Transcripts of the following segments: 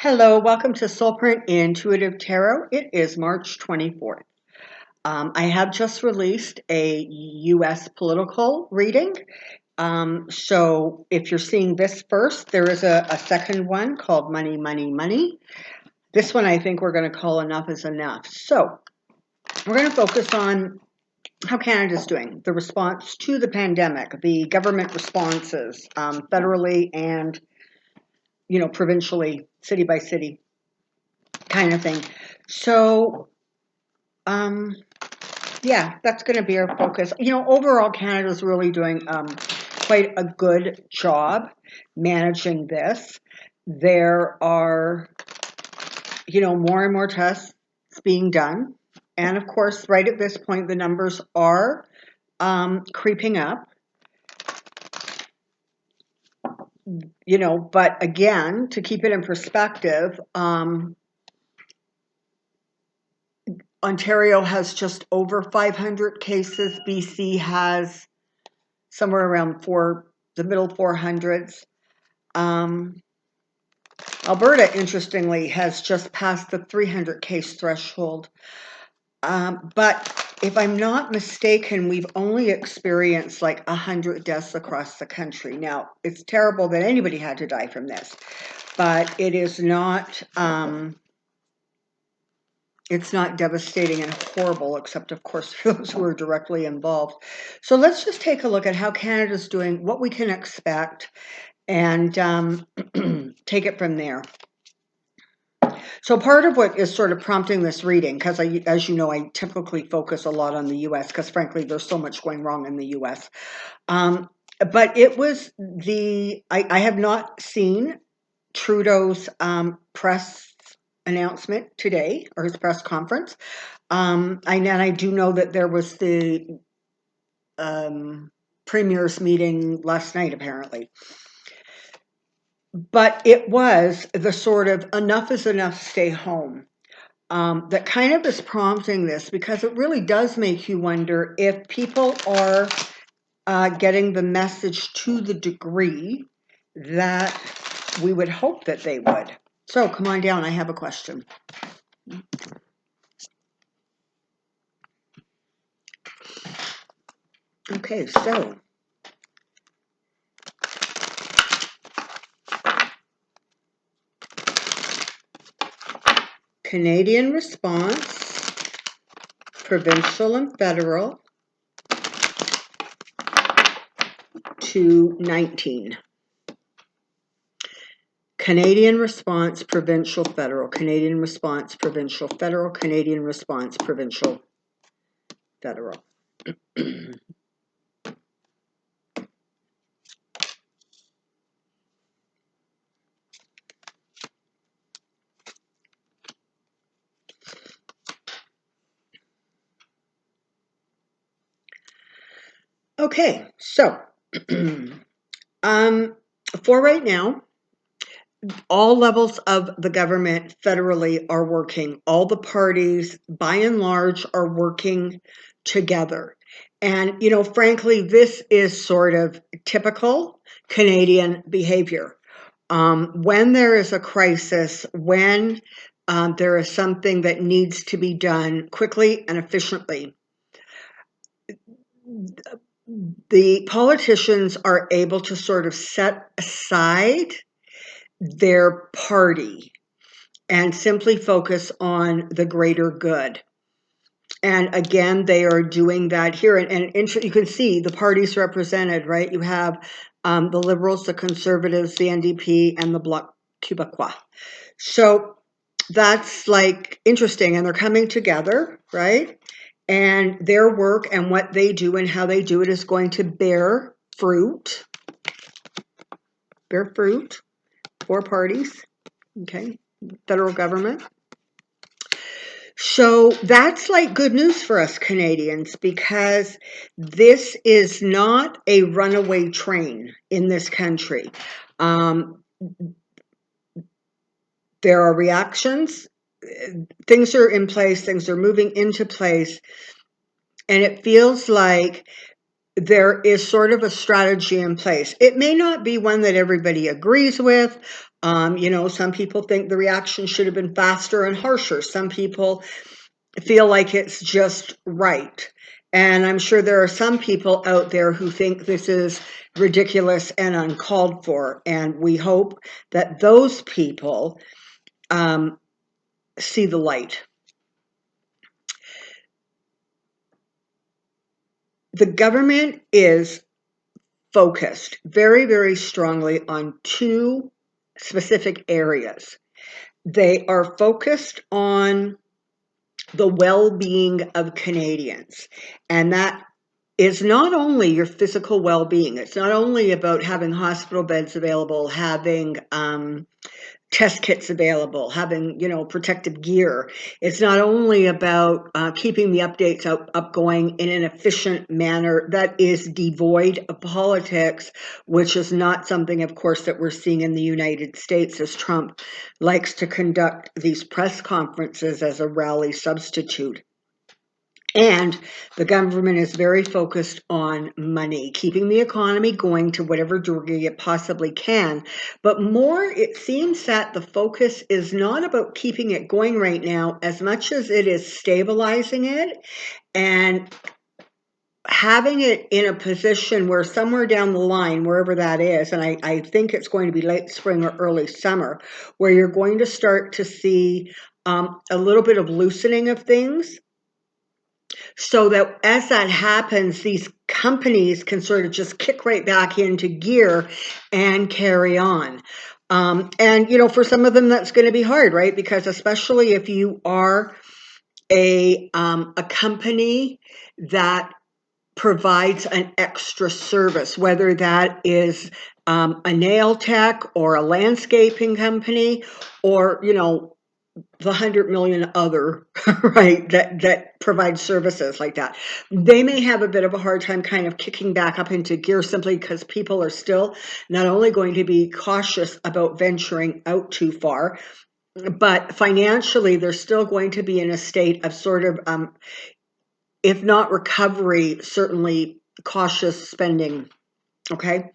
Hello, welcome to Soulprint Intuitive Tarot. It is March 24th. I have just released a U.S. political reading. So if you're seeing this first, there is a second one called Money, Money, Money. This one I think we're going to call Enough is Enough. So we're going to focus on how Canada's doing, the response to the pandemic, the government responses, federally and, provincially, city by city kind of thing. So, yeah, that's going to be our focus. Overall, Canada's really doing quite a good job managing this. There are, more and more tests being done. And of course, right at this point, the numbers are creeping up. But again, to keep it in perspective, Ontario has just over 500 cases. BC has somewhere around the middle 400s. Alberta, interestingly, has just passed the 300 case threshold. But if I'm not mistaken, we've only experienced like 100 deaths across the country. Now, it's terrible that anybody had to die from this, but it is not... it's not devastating and horrible, except, of course, for those who are directly involved. So let's just take a look at how Canada's doing, what we can expect, and take it from there. So part of what is sort of prompting this reading, because as you know, I typically focus a lot on the U.S., because frankly, there's so much going wrong in the U.S. But it was I have not seen Trudeau's press announcement today, or his press conference. I do know that there was the premier's meeting last night, apparently. But it was the sort of enough is enough, stay home. That kind of is prompting this, because it really does make you wonder if people are getting the message to the degree that we would hope that they would. So come on down, I have a question. Okay, so Canadian response, provincial and federal, to 19. Canadian response, provincial, federal. Canadian response, provincial, federal. Canadian response, provincial, federal. Okay, so for right now, all levels of the government federally are working. All the parties, by and large, are working together. And, frankly, this is sort of typical Canadian behavior. When there is a crisis, when there is something that needs to be done quickly and efficiently, the politicians are able to sort of set aside their party and simply focus on the greater good. And again, they are doing that here. And you can see the parties represented, right? You have the Liberals, the Conservatives, the NDP, and the Bloc Québécois. So that's like interesting. And they're coming together, right? And their work and what they do and how they do it is going to bear fruit. Bear fruit. 4 parties, okay? Federal government. So that's like good news for us Canadians, because this is not a runaway train in this country. There are reactions, things are in place, things are moving into place, and it feels like there is sort of a strategy in place. It may not be one that everybody agrees with. Some people think the reaction should have been faster and harsher. Some people feel like it's just right. And I'm sure there are some people out there who think this is ridiculous and uncalled for. And we hope that those people see the light. The government is focused very, very strongly on two specific areas. They are focused on the well-being of Canadians, and that is not only your physical well-being. It's not only about having hospital beds available, having test kits available, having protective gear. It's not only about keeping the updates up going in an efficient manner that is devoid of politics, which is not something, of course, that we're seeing in the United States, as Trump likes to conduct these press conferences as a rally substitute. And the government is very focused on money, keeping the economy going to whatever degree it possibly can. But more, it seems that the focus is not about keeping it going right now as much as it is stabilizing it and having it in a position where somewhere down the line, wherever that is, and I think it's going to be late spring or early summer, where you're going to start to see a little bit of loosening of things. So that as that happens, these companies can sort of just kick right back into gear and carry on. And for some of them, that's going to be hard, right? Because especially if you are a company that provides an extra service, whether that is a nail tech or a landscaping company or, the 100 million other, right, that provide services like that. They may have a bit of a hard time kind of kicking back up into gear simply because people are still not only going to be cautious about venturing out too far, but financially they're still going to be in a state of sort of, if not recovery, certainly cautious spending, okay?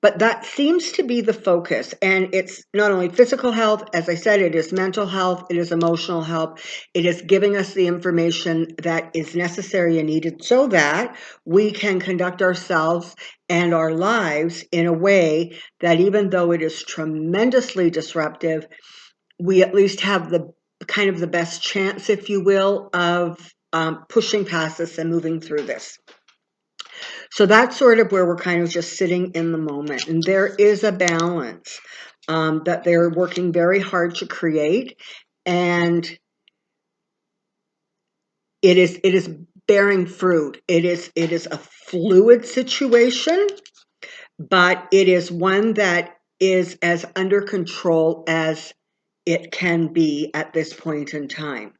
But that seems to be the focus. And it's not only physical health, as I said, it is mental health, it is emotional health. It is giving us the information that is necessary and needed so that we can conduct ourselves and our lives in a way that even though it is tremendously disruptive, we at least have the kind of the best chance, if you will, of pushing past this and moving through this. So that's sort of where we're kind of just sitting in the moment. And there is a balance that they're working very hard to create. And it is bearing fruit. It is a fluid situation, but it is one that is as under control as it can be at this point in time.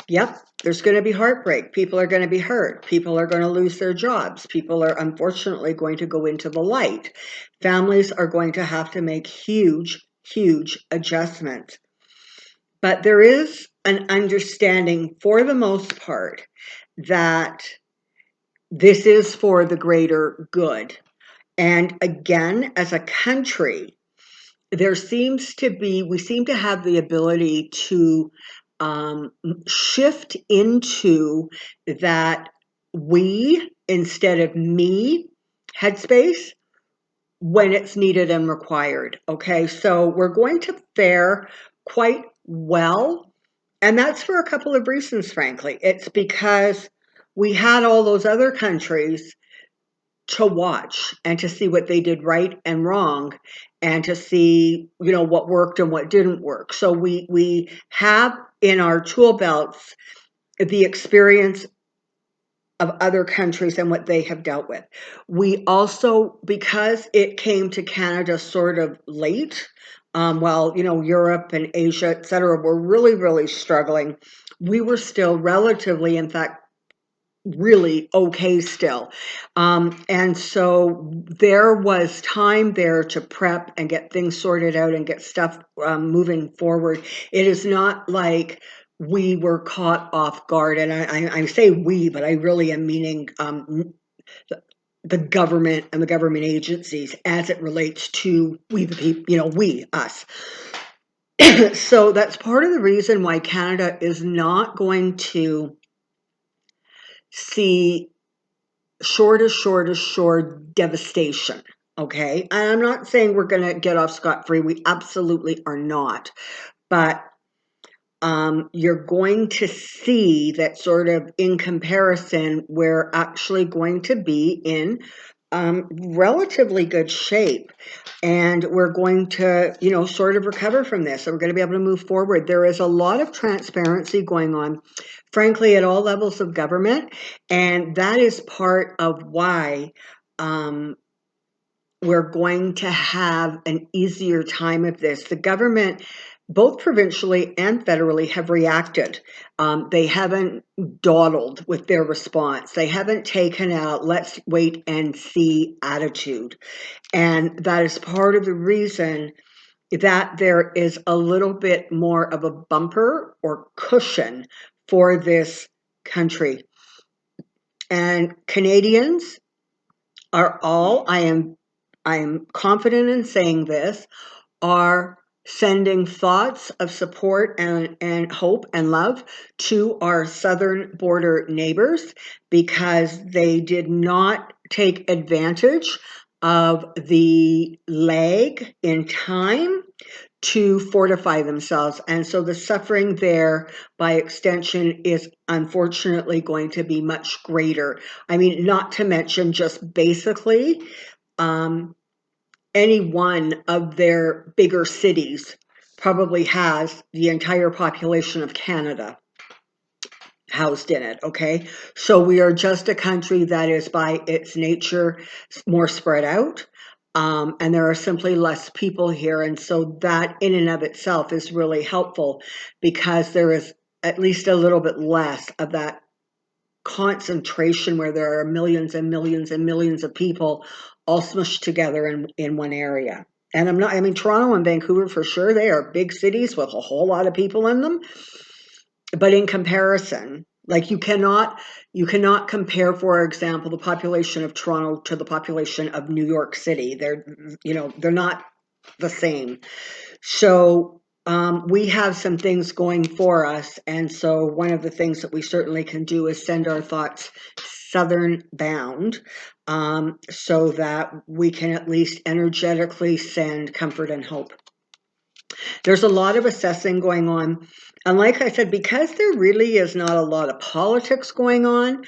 Yep, there's going to be heartbreak. People are going to be hurt. People are going to lose their jobs. People are unfortunately going to go into the light. Families are going to have to make huge, huge adjustments. But there is an understanding, for the most part, that this is for the greater good. And again, as a country, we seem to have the ability to shift into that we instead of me headspace when it's needed and required. Okay, so we're going to fare quite well. And that's for a couple of reasons, frankly. It's because we had all those other countries to watch and to see what they did right and wrong and to see what worked and what didn't work. So we have in our tool belts the experience of other countries and what they have dealt with. We also, because it came to Canada sort of late, while Europe and Asia, et cetera, were really, really struggling, we were still relatively, in fact, really okay still. And so there was time there to prep and get things sorted out and get stuff moving forward. It is not like we were caught off guard. And I say we, but I really am meaning the government and the government agencies as it relates to we the people, we, us. So that's part of the reason why Canada is not going to see shore devastation. Okay. And I'm not saying we're going to get off scot-free. We absolutely are not. But you're going to see that sort of in comparison, we're actually going to be in relatively good shape. And we're going to, sort of recover from this. So we're going to be able to move forward. There is a lot of transparency going on, frankly, at all levels of government. And that is part of why we're going to have an easier time of this. The government, both provincially and federally, have reacted. They haven't dawdled with their response. They haven't taken out let's wait and see attitude. And that is part of the reason that there is a little bit more of a bumper or cushion for this country. And Canadians are all, I am confident in saying this, are sending thoughts of support and hope and love to our southern border neighbors because they did not take advantage of the lag in time to fortify themselves. And so the suffering there by extension is unfortunately going to be much greater. I mean, not to mention just basically any one of their bigger cities probably has the entire population of Canada housed in it, okay? So we are just a country that is by its nature more spread out. And there are simply less people here. And so that in and of itself is really helpful because there is at least a little bit less of that concentration where there are millions and millions and millions of people all smushed together in one area. And I mean, Toronto and Vancouver for sure, they are big cities with a whole lot of people in them. But in comparison, like you cannot compare, for example, the population of Toronto to the population of New York City. They're not the same. So we have some things going for us. And so one of the things that we certainly can do is send our thoughts southern bound so that we can at least energetically send comfort and hope. There's a lot of assessing going on. And like I said, because there really is not a lot of politics going on,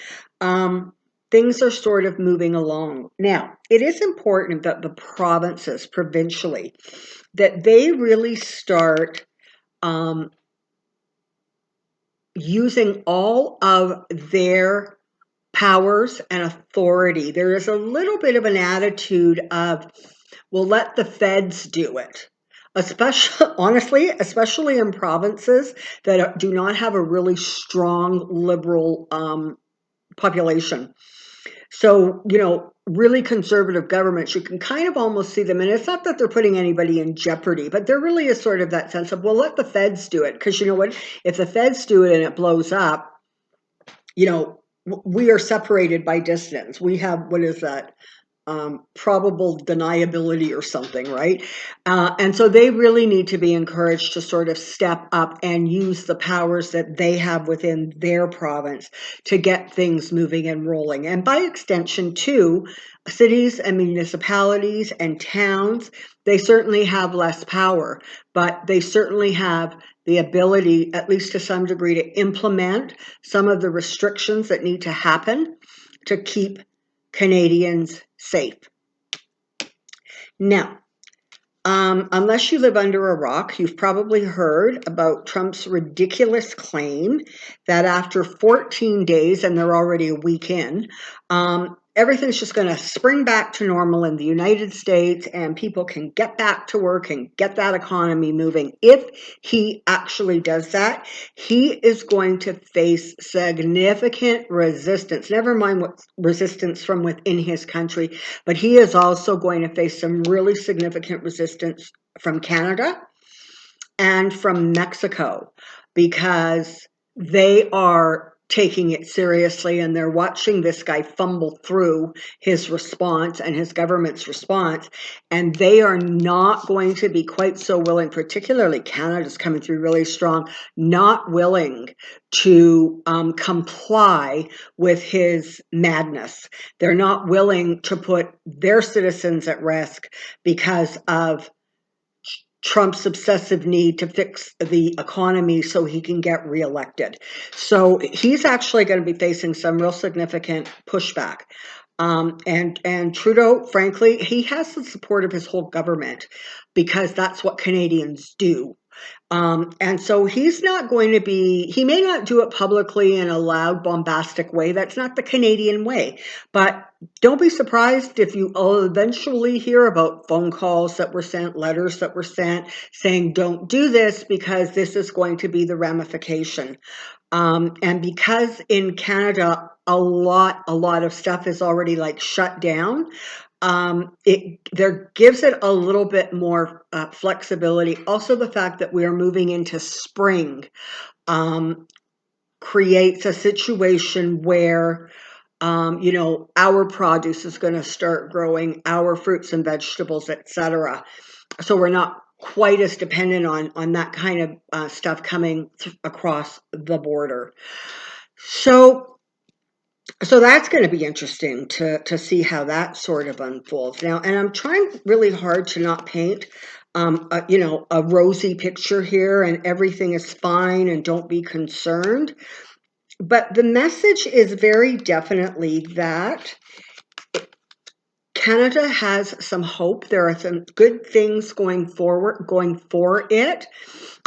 things are sort of moving along. Now, it is important that the provinces provincially, that they really start using all of their powers and authority. There is a little bit of an attitude of, well, let the feds do it. Especially in provinces that do not have a really strong liberal population. So, really conservative governments, you can kind of almost see them, and it's not that they're putting anybody in jeopardy, but there really is sort of that sense of, well, let the feds do it. Because you know what? If the feds do it and it blows up, we are separated by distance. We have, what is that? Probable deniability or something, right? And so they really need to be encouraged to sort of step up and use the powers that they have within their province to get things moving and rolling. And by extension, too, cities and municipalities and towns, they certainly have less power, but they certainly have the ability, at least to some degree, to implement some of the restrictions that need to happen to keep Canadians safe. Now, unless you live under a rock, you've probably heard about Trump's ridiculous claim that after 14 days, and they're already a week in, everything's just going to spring back to normal in the United States and people can get back to work and get that economy moving. If he actually does that, he is going to face significant resistance, never mind what resistance from within his country, but he is also going to face some really significant resistance from Canada and from Mexico because they are taking it seriously, and they're watching this guy fumble through his response and his government's response, and they are not going to be quite so willing, particularly Canada's coming through really strong, not willing to comply with his madness. They're not willing to put their citizens at risk because of Trump's obsessive need to fix the economy so he can get reelected. So he's actually going to be facing some real significant pushback. And Trudeau, frankly, he has the support of his whole government because that's what Canadians do. And so he's not going to be, he may not do it publicly in a loud, bombastic way. That's not the Canadian way. But don't be surprised if you eventually hear about phone calls that were sent, letters that were sent saying, don't do this because this is going to be the ramification. And because in Canada, a lot of stuff is already like shut down, there gives it a little bit more flexibility. Also, the fact that we are moving into spring creates a situation where our produce is going to start growing, our fruits and vegetables, etc. So we're not quite as dependent on that kind of stuff coming across the border. So that's going to be interesting to see how that sort of unfolds now. And I'm trying really hard to not paint, a rosy picture here and everything is fine and don't be concerned. But the message is very definitely that Canada has some hope. There are some good things going for it.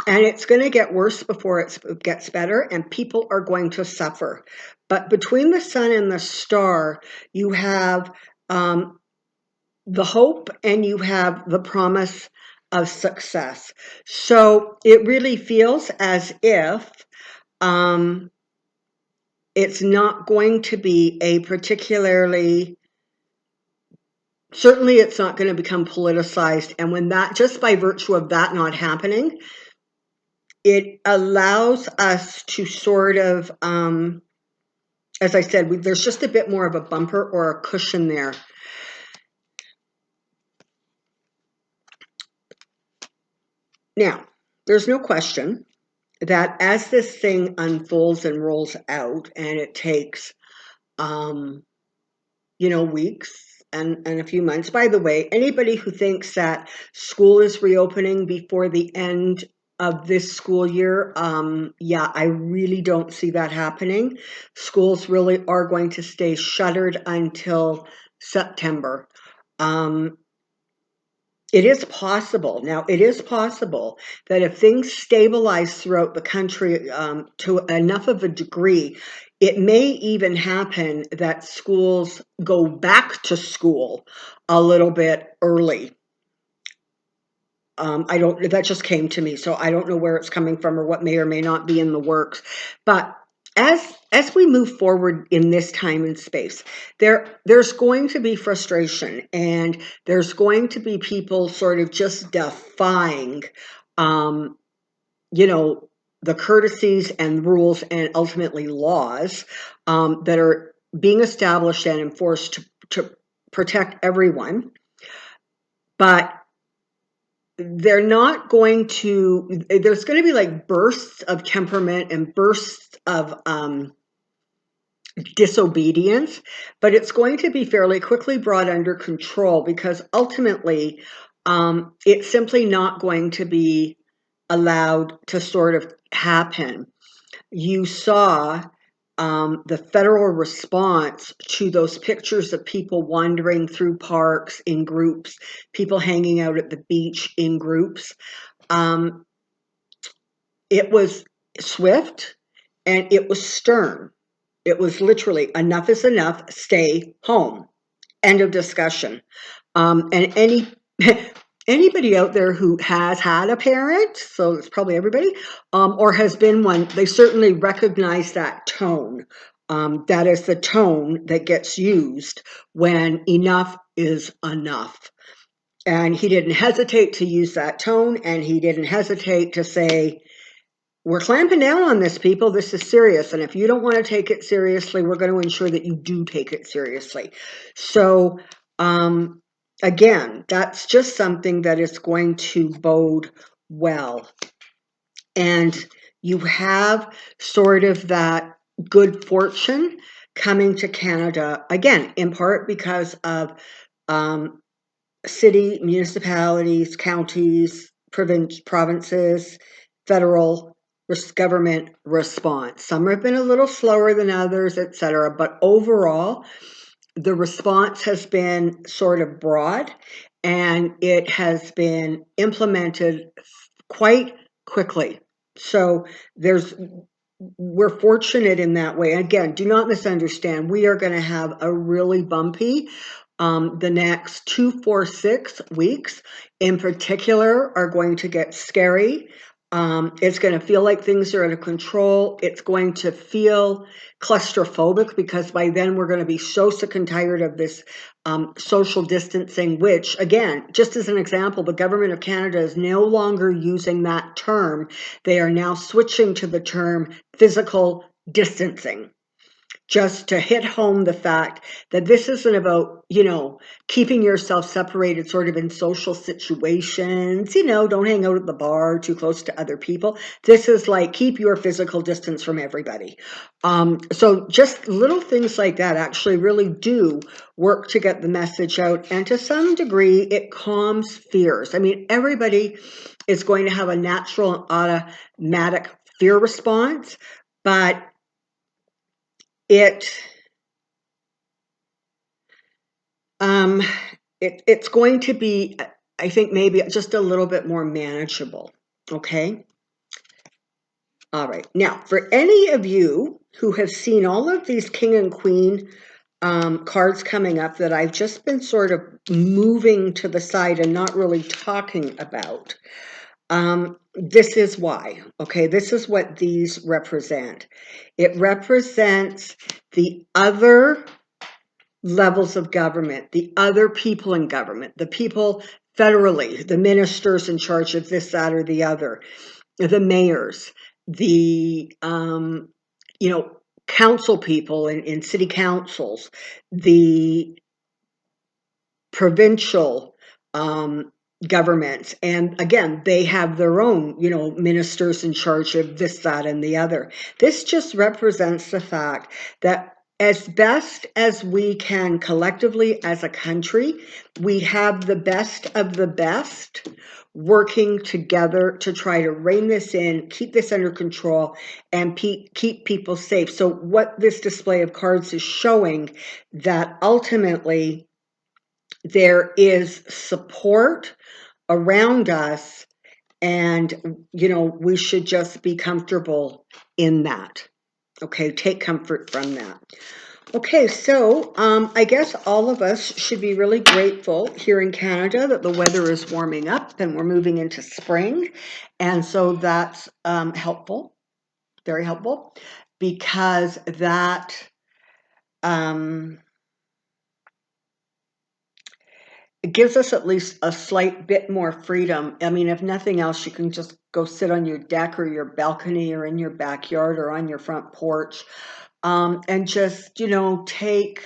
And it's going to get worse before it gets better, and people are going to suffer. But between the sun and the star, you have the hope and you have the promise of success. So it really feels as if it's not going to be a particularly, certainly it's not going to become politicized. And when that, just by virtue of that not happening, it allows us to sort of, as I said, there's just a bit more of a bumper or a cushion there. Now, there's no question that as this thing unfolds and rolls out, and it takes, weeks and a few months. By the way, anybody who thinks that school is reopening before the end of this school year, I really don't see that happening. Schools really are going to stay shuttered until September. It is possible. Now, it is possible that if things stabilize throughout the country to enough of a degree, it may even happen that schools go back to school a little bit early. That just came to me, so I don't know where it's coming from or what may or may not be in the works. But as we move forward in this time and space, there's going to be frustration, and there's going to be people sort of just defying, the courtesies and rules and ultimately laws that are being established and enforced to protect everyone. But there's going to be like bursts of temperament and bursts of disobedience, but it's going to be fairly quickly brought under control because ultimately it's simply not going to be allowed to sort of happen. You saw the federal response to those pictures of people wandering through parks in groups, people hanging out at the beach in groups. It was swift and it was stern. It was literally enough is enough, stay home. End of discussion. And anybody out there who has had a parent, so it's probably everybody, or has been one, they certainly recognize that tone. That is the tone that gets used when enough is enough. And he didn't hesitate to use that tone, and he didn't hesitate to say, we're clamping down on this, people. This is serious. And if you don't want to take it seriously, we're going to ensure that you do take it seriously. So, again, that's just something that is going to bode well. And you have sort of that good fortune coming to Canada, again, in part because of city, municipalities, counties, provinces, federal government response. Some have been a little slower than others, etc. But overall, the response has been sort of broad, and it has been implemented quite quickly. So we're fortunate in that way. Again, do not misunderstand. We are going to have a really bumpy the next 2, 4, 6 weeks in particular are going to get scary. It's going to feel like things are out of control. It's going to feel claustrophobic because by then we're going to be so sick and tired of this social distancing, which, again, just as an example, the government of Canada is no longer using that term. They are now switching to the term physical distancing, just to hit home the fact that this isn't about, keeping yourself separated sort of in social situations, don't hang out at the bar too close to other people. This is like, keep your physical distance from everybody. So just little things like that actually really do work to get the message out. And to some degree, it calms fears. I mean, everybody is going to have a natural and automatic fear response, but it's going to be, I think, maybe just a little bit more manageable. Okay. All right. Now, for any of you who have seen all of these King and Queen cards coming up that I've just been sort of moving to the side and not really talking about, this is why. Okay. This is what these represent. It represents the other levels of government, the other people in government, the people federally, the ministers in charge of this, that, or the other, the mayors, the council people in city councils, the provincial governments, and again, they have their own ministers in charge of this, that, and the other. This just represents the fact that as best as we can collectively as a country, we have the best of the best working together to try to rein this in, keep this under control, and keep people safe. So what this display of cards is showing, that ultimately there is support around us, and we should just be comfortable in that. Okay, take comfort from that. Okay, so I guess all of us should be really grateful here in Canada that the weather is warming up and we're moving into spring, and so that's helpful, very helpful, because that it gives us at least a slight bit more freedom. I mean, if nothing else, you can just go sit on your deck or your balcony or in your backyard or on your front porch, and just, take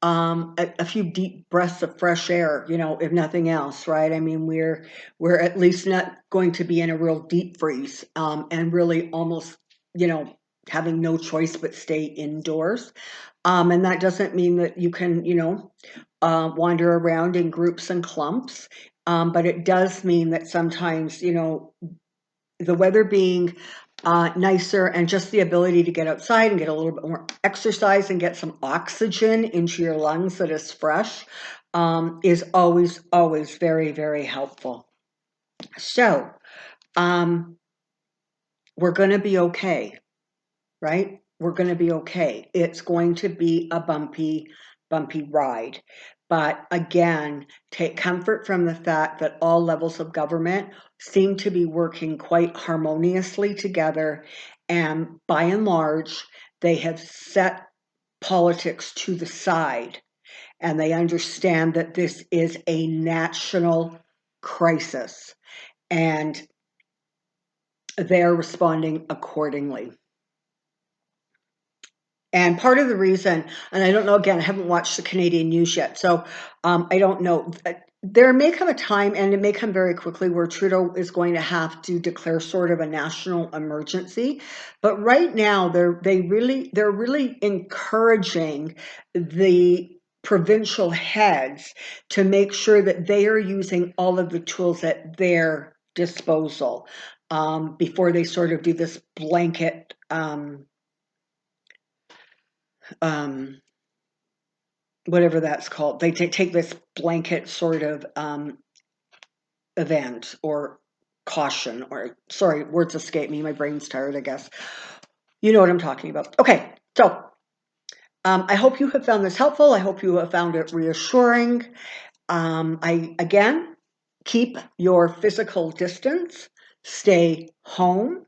a few deep breaths of fresh air, if nothing else, right? I mean, we're at least not going to be in a real deep freeze, and really almost, having no choice but stay indoors. And that doesn't mean that you can, wander around in groups and clumps. But it does mean that sometimes, the weather being nicer and just the ability to get outside and get a little bit more exercise and get some oxygen into your lungs that is fresh is always, always very, very helpful. So we're going to be okay, right? We're going to be okay. It's going to be a bumpy ride. But again, take comfort from the fact that all levels of government seem to be working quite harmoniously together. And by and large, they have set politics to the side. And they understand that this is a national crisis. And they're responding accordingly. And part of the reason, and I don't know, again, I haven't watched the Canadian news yet, so I don't know. There may come a time, and it may come very quickly, where Trudeau is going to have to declare sort of a national emergency. But right now, they're really encouraging the provincial heads to make sure that they are using all of the tools at their disposal before they sort of do this blanket whatever that's called. They take this blanket sort of event or caution, or sorry, words escape me. My brain's tired, I guess. You know what I'm talking about. Okay, so I hope you have found this helpful. I hope you have found it reassuring. Again, keep your physical distance. Stay home.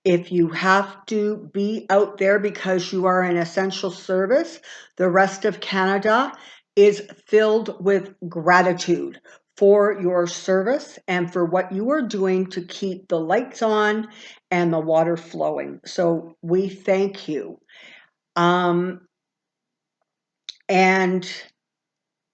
If you have to be out there because you are an essential service, the rest of Canada is filled with gratitude for your service and for what you are doing to keep the lights on and the water flowing. So we thank you. And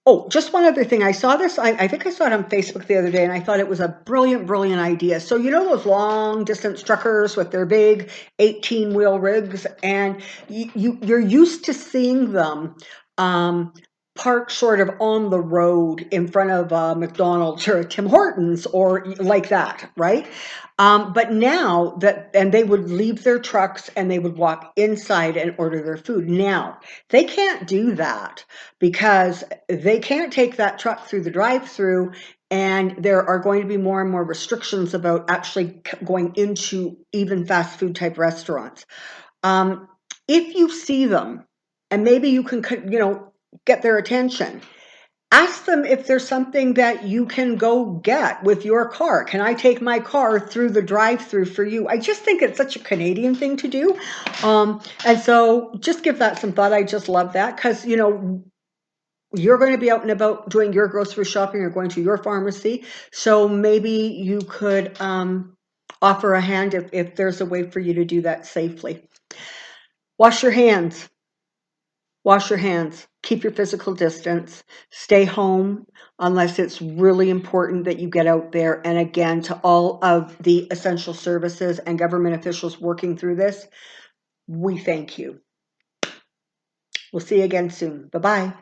oh, just one other thing. I saw this, I think I saw it on Facebook the other day, and I thought it was a brilliant, brilliant idea. So you know those long distance truckers with their big 18-wheel rigs, and you're used to seeing them parked sort of on the road in front of a McDonald's or a Tim Hortons or like that, right? But now and they would leave their trucks and they would walk inside and order their food. Now, they can't do that because they can't take that truck through the drive-through, and there are going to be more and more restrictions about actually going into even fast food type restaurants. If you see them, and maybe you can, get their attention, ask them if there's something that you can go get with your car. Can I take my car through the drive-through for you? I just think it's such a Canadian thing to do. And so just give that some thought. I just love that because, you're going to be out and about doing your grocery shopping or going to your pharmacy. So maybe you could offer a hand if there's a way for you to do that safely. Wash your hands. Wash your hands. Keep your physical distance. Stay home unless it's really important that you get out there. And again, to all of the essential services and government officials working through this, we thank you. We'll see you again soon. Bye-bye.